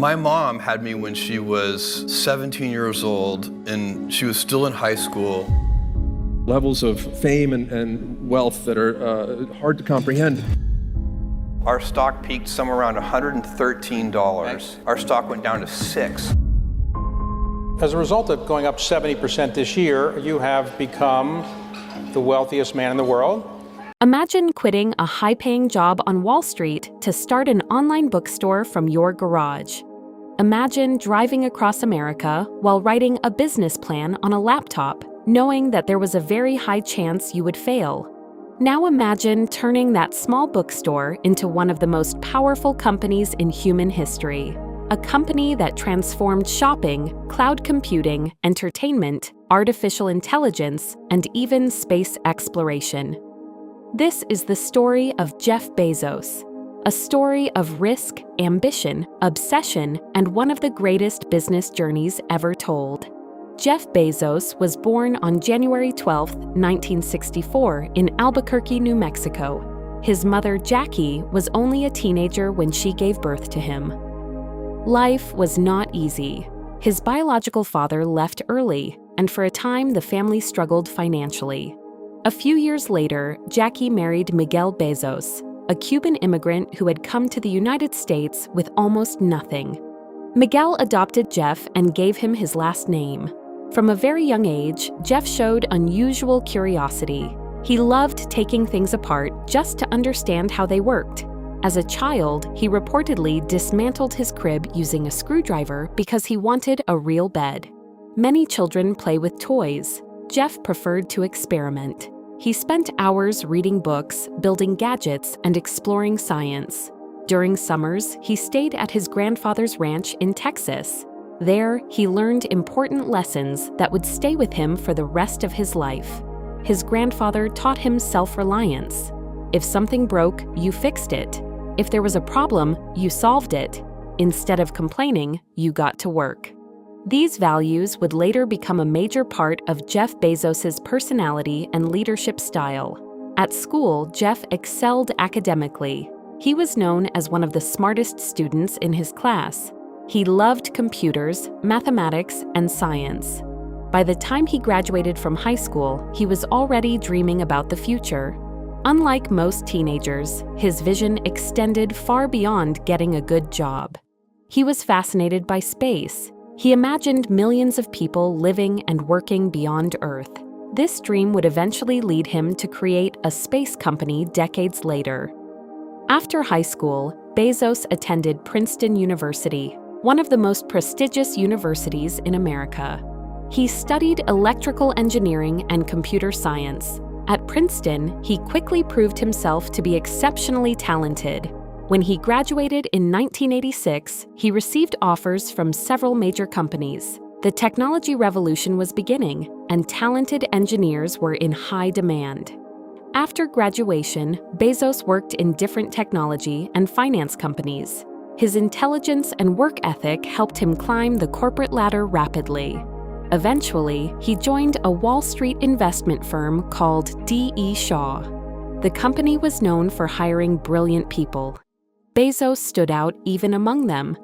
My mom had me when she was 17 years old, and she was still in high school. Levels of fame and wealth that are hard to comprehend. Our stock peaked somewhere around $113. Our stock went down to $6. As a result of going up 70% this year, you have become the wealthiest man in the world. Imagine quitting a high-paying job on Wall Street to start an online bookstore from your garage. Imagine driving across America while writing a business plan on a laptop, knowing that there was a very high chance you would fail. Now imagine turning that small bookstore into one of the most powerful companies in human history. A company that transformed shopping, cloud computing, entertainment, artificial intelligence, and even space exploration. This is the story of Jeff Bezos, a story of risk, ambition, obsession, and one of the greatest business journeys ever told. Jeff Bezos was born on January 12, 1964, in Albuquerque, New Mexico. His mother, Jackie, was only a teenager when she gave birth to him. Life was not easy. His biological father left early, and for a time the family struggled financially. A few years later, Jackie married Miguel Bezos, a Cuban immigrant who had come to the United States with almost nothing. Miguel adopted Jeff and gave him his last name. From a very young age, Jeff showed unusual curiosity. He loved taking things apart just to understand how they worked. As a child, he reportedly dismantled his crib using a screwdriver because he wanted a real bed. Many children play with toys. Jeff preferred to experiment. He spent hours reading books, building gadgets, and exploring science. During summers, he stayed at his grandfather's ranch in Texas. There, he learned important lessons that would stay with him for the rest of his life. His grandfather taught him self-reliance. If something broke, you fixed it. If there was a problem, you solved it. Instead of complaining, you got to work. These values would later become a major part of Jeff Bezos's personality and leadership style. At school, Jeff excelled academically. He was known as one of the smartest students in his class. He loved computers, mathematics, and science. By the time he graduated from high school, he was already dreaming about the future. Unlike most teenagers, his vision extended far beyond getting a good job. He was fascinated by space. He imagined millions of people living and working beyond Earth. This dream would eventually lead him to create a space company decades later. After high school, Bezos attended Princeton University, one of the most prestigious universities in America. He studied electrical engineering and computer science. At Princeton, he quickly proved himself to be exceptionally talented. When he graduated in 1986, he received offers from several major companies. The technology revolution was beginning, and talented engineers were in high demand. After graduation, Bezos worked in different technology and finance companies. His intelligence and work ethic helped him climb the corporate ladder rapidly. Eventually, he joined a Wall Street investment firm called D.E. Shaw. The company was known for hiring brilliant people. Bezos stood out even among them.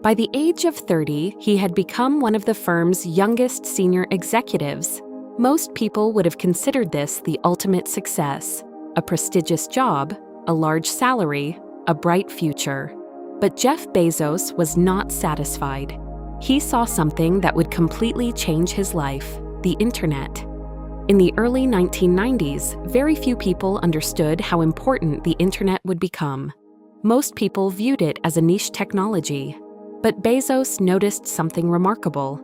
By the age of 30, he had become one of the firm's youngest senior executives. Most people would have considered this the ultimate success: a prestigious job, a large salary, a bright future. But Jeff Bezos was not satisfied. He saw something that would completely change his life: the internet. In the early 1990s, very few people understood how important the internet would become. Most people viewed it as a niche technology. But Bezos noticed something remarkable.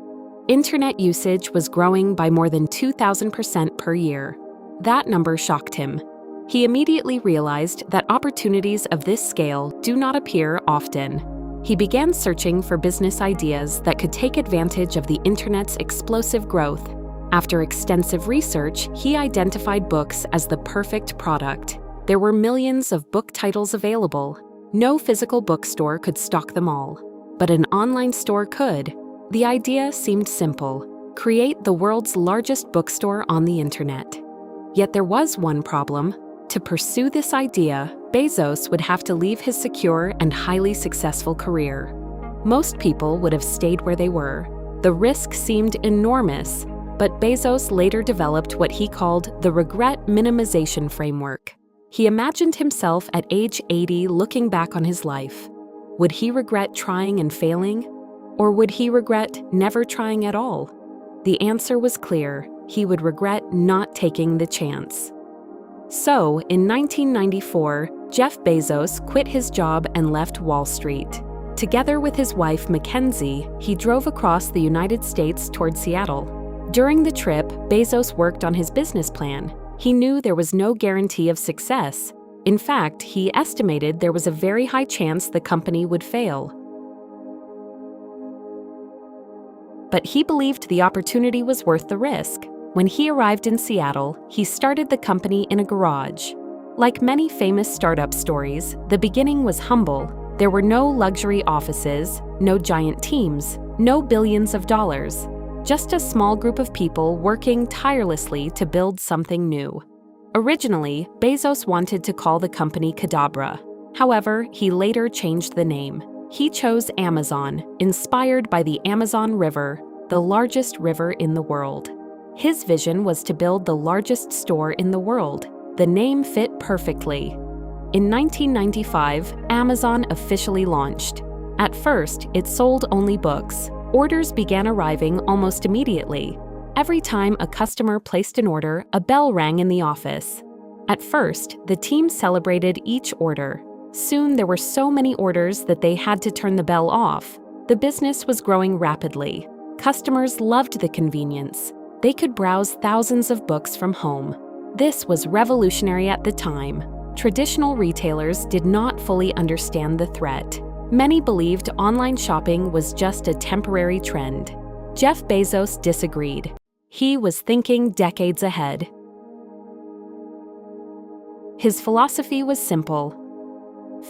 Internet usage was growing by more than 2,000% per year. That number shocked him. He immediately realized that opportunities of this scale do not appear often. He began searching for business ideas that could take advantage of the internet's explosive growth. After extensive research, he identified books as the perfect product. There were millions of book titles available. No physical bookstore could stock them all, but an online store could. The idea seemed simple: create the world's largest bookstore on the internet. Yet there was one problem. To pursue this idea, Bezos would have to leave his secure and highly successful career. Most people would have stayed where they were. The risk seemed enormous, but Bezos later developed what he called the regret minimization framework. He imagined himself at age 80 looking back on his life. Would he regret trying and failing? Or would he regret never trying at all? The answer was clear. He would regret not taking the chance. So, in 1994, Jeff Bezos quit his job and left Wall Street. Together with his wife, Mackenzie, he drove across the United States toward Seattle. During the trip, Bezos worked on his business plan. He knew there was no guarantee of success. In fact, he estimated there was a very high chance the company would fail. But he believed the opportunity was worth the risk. When he arrived in Seattle, he started the company in a garage. Like many famous startup stories, the beginning was humble. There were no luxury offices, no giant teams, no billions of dollars. Just a small group of people working tirelessly to build something new. Originally, Bezos wanted to call the company Cadabra. However, he later changed the name. He chose Amazon, inspired by the Amazon River, the largest river in the world. His vision was to build the largest store in the world. The name fit perfectly. In 1995, Amazon officially launched. At first, it sold only books. Orders began arriving almost immediately. Every time a customer placed an order, a bell rang in the office. At first, the team celebrated each order. Soon, there were so many orders that they had to turn the bell off. The business was growing rapidly. Customers loved the convenience. They could browse thousands of books from home. This was revolutionary at the time. Traditional retailers did not fully understand the threat. Many believed online shopping was just a temporary trend. Jeff Bezos disagreed. He was thinking decades ahead. His philosophy was simple.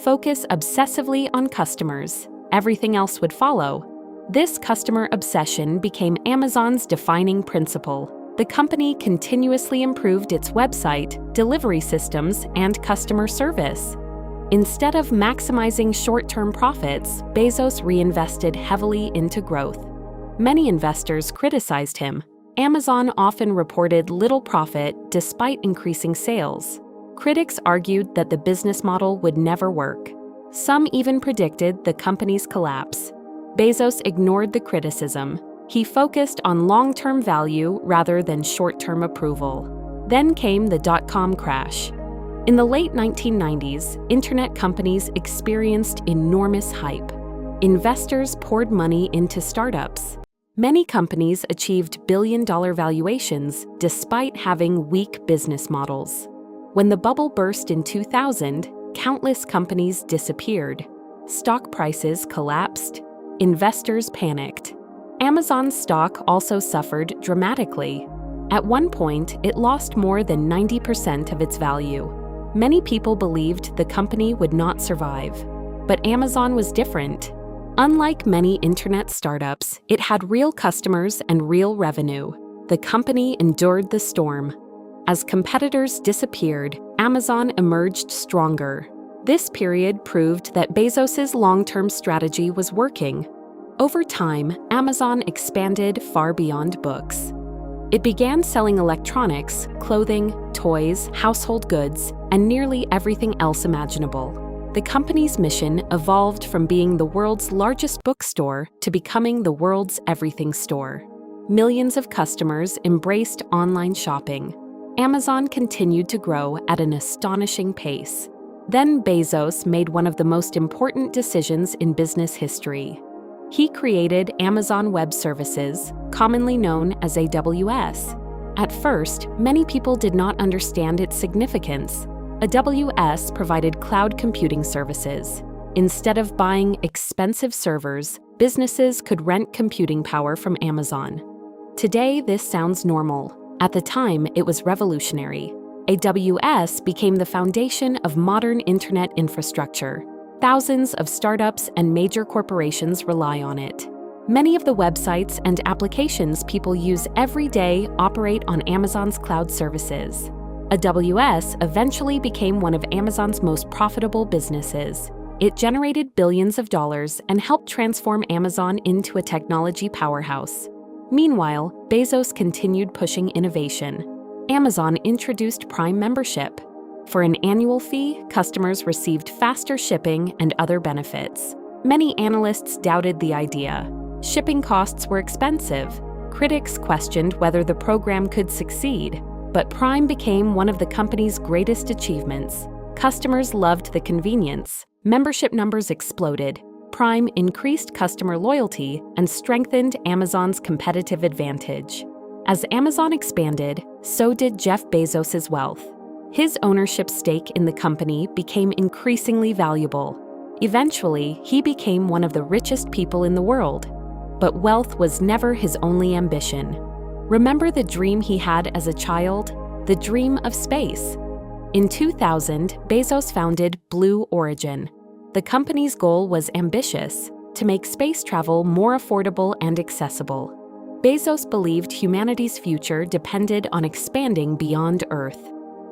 Focus obsessively on customers. Everything else would follow. This customer obsession became Amazon's defining principle. The company continuously improved its website, delivery systems, and customer service. Instead of maximizing short-term profits, Bezos reinvested heavily into growth. Many investors criticized him. Amazon often reported little profit despite increasing sales. Critics argued that the business model would never work. Some even predicted the company's collapse. Bezos ignored the criticism. He focused on long-term value rather than short-term approval. Then came the dot-com crash. In the late 1990s, internet companies experienced enormous hype. Investors poured money into startups. Many companies achieved billion-dollar valuations despite having weak business models. When the bubble burst in 2000, countless companies disappeared. Stock prices collapsed. Investors panicked. Amazon's stock also suffered dramatically. At one point, it lost more than 90% of its value. Many people believed the company would not survive. But Amazon was different. Unlike many internet startups, it had real customers and real revenue. The company endured the storm. As competitors disappeared, Amazon emerged stronger. This period proved that Bezos's long-term strategy was working. Over time, Amazon expanded far beyond books. It began selling electronics, clothing, toys, household goods, and nearly everything else imaginable. The company's mission evolved from being the world's largest bookstore to becoming the world's everything store. Millions of customers embraced online shopping. Amazon continued to grow at an astonishing pace. Then Bezos made one of the most important decisions in business history. He created Amazon Web Services, commonly known as AWS. At first, many people did not understand its significance. AWS provided cloud computing services. Instead of buying expensive servers, businesses could rent computing power from Amazon. Today, this sounds normal. At the time, it was revolutionary. AWS became the foundation of modern internet infrastructure. Thousands of startups and major corporations rely on it. Many of the websites and applications people use every day operate on Amazon's cloud services. AWS eventually became one of Amazon's most profitable businesses. It generated billions of dollars and helped transform Amazon into a technology powerhouse. Meanwhile, Bezos continued pushing innovation. Amazon introduced Prime membership. For an annual fee, customers received faster shipping and other benefits. Many analysts doubted the idea. Shipping costs were expensive. Critics questioned whether the program could succeed. But Prime became one of the company's greatest achievements. Customers loved the convenience. Membership numbers exploded. Prime increased customer loyalty and strengthened Amazon's competitive advantage. As Amazon expanded, so did Jeff Bezos' wealth. His ownership stake in the company became increasingly valuable. Eventually, he became one of the richest people in the world. But wealth was never his only ambition. Remember the dream he had as a child? The dream of space. In 2000, Bezos founded Blue Origin. The company's goal was ambitious: to make space travel more affordable and accessible. Bezos believed humanity's future depended on expanding beyond Earth.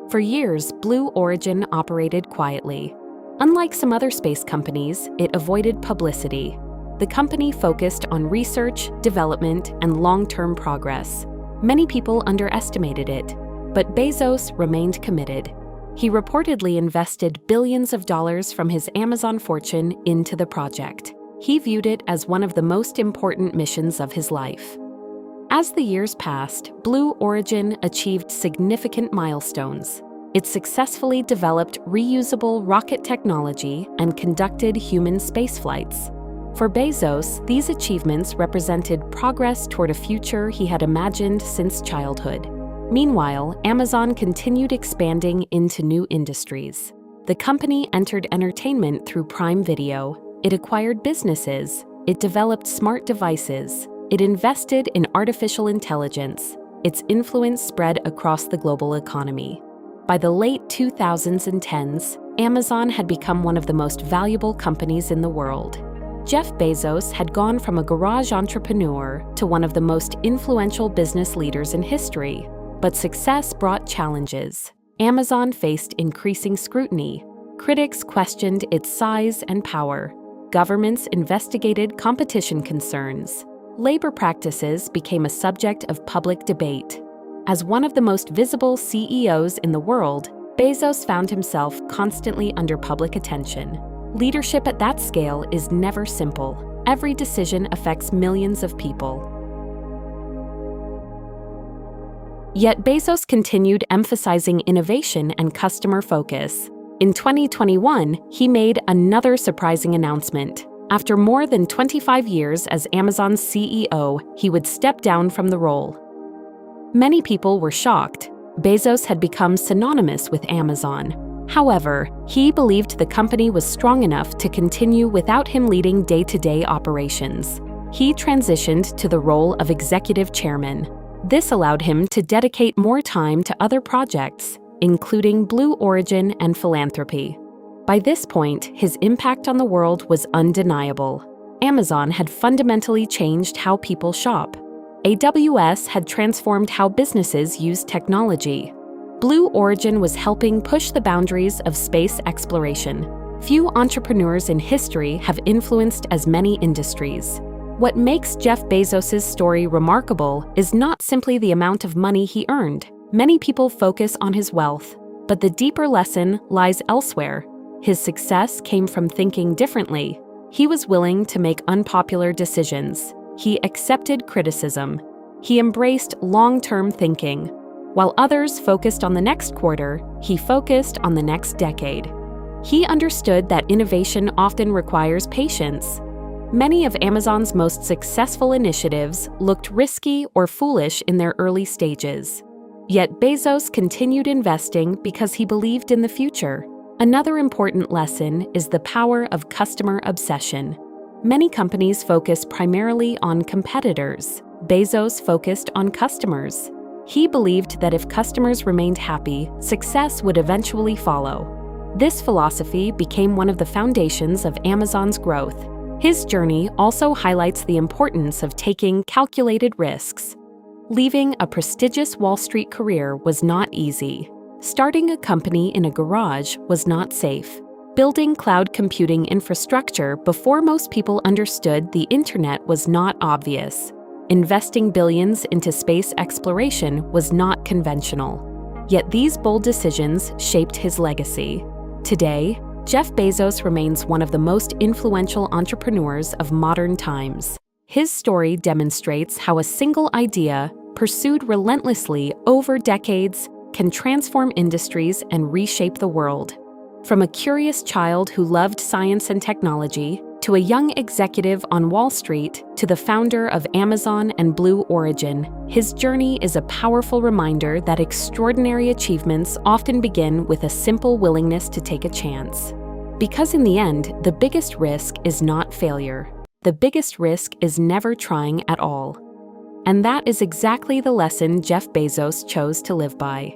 For years, Blue Origin operated quietly. Unlike some other space companies, it avoided publicity. The company focused on research, development, and long-term progress. Many people underestimated it, but Bezos remained committed. He reportedly invested billions of dollars from his Amazon fortune into the project. He viewed it as one of the most important missions of his life. As the years passed, Blue Origin achieved significant milestones. It successfully developed reusable rocket technology and conducted human spaceflights. For Bezos, these achievements represented progress toward a future he had imagined since childhood. Meanwhile, Amazon continued expanding into new industries. The company entered entertainment through Prime Video. It acquired businesses. It developed smart devices. It invested in artificial intelligence. Its influence spread across the global economy. By the late 2000s and 10s, Amazon had become one of the most valuable companies in the world. Jeff Bezos had gone from a garage entrepreneur to one of the most influential business leaders in history. But success brought challenges. Amazon faced increasing scrutiny. Critics questioned its size and power. Governments investigated competition concerns. Labor practices became a subject of public debate. As one of the most visible CEOs in the world, Bezos found himself constantly under public attention. Leadership at that scale is never simple. Every decision affects millions of people. Yet Bezos continued emphasizing innovation and customer focus. In 2021, he made another surprising announcement. After more than 25 years as Amazon's CEO, he would step down from the role. Many people were shocked. Bezos had become synonymous with Amazon. However, he believed the company was strong enough to continue without him leading day-to-day operations. He transitioned to the role of executive chairman. This allowed him to dedicate more time to other projects, including Blue Origin and philanthropy. By this point, his impact on the world was undeniable. Amazon had fundamentally changed how people shop. AWS had transformed how businesses use technology. Blue Origin was helping push the boundaries of space exploration. Few entrepreneurs in history have influenced as many industries. What makes Jeff Bezos' story remarkable is not simply the amount of money he earned. Many people focus on his wealth, but the deeper lesson lies elsewhere. His success came from thinking differently. He was willing to make unpopular decisions. He accepted criticism. He embraced long-term thinking. While others focused on the next quarter, he focused on the next decade. He understood that innovation often requires patience. Many of Amazon's most successful initiatives looked risky or foolish in their early stages. Yet Bezos continued investing because he believed in the future. Another important lesson is the power of customer obsession. Many companies focus primarily on competitors. Bezos focused on customers. He believed that if customers remained happy, success would eventually follow. This philosophy became one of the foundations of Amazon's growth. His journey also highlights the importance of taking calculated risks. Leaving a prestigious Wall Street career was not easy. Starting a company in a garage was not safe. building cloud computing infrastructure before most people understood the internet was not obvious. Investing billions into space exploration was not conventional. Yet these bold decisions shaped his legacy. Today, Jeff Bezos remains one of the most influential entrepreneurs of modern times. His story demonstrates how a single idea, pursued relentlessly over decades, can transform industries and reshape the world. From a curious child who loved science and technology, to a young executive on Wall Street, to the founder of Amazon and Blue Origin, his journey is a powerful reminder that extraordinary achievements often begin with a simple willingness to take a chance. Because in the end, the biggest risk is not failure. The biggest risk is never trying at all. And that is exactly the lesson Jeff Bezos chose to live by.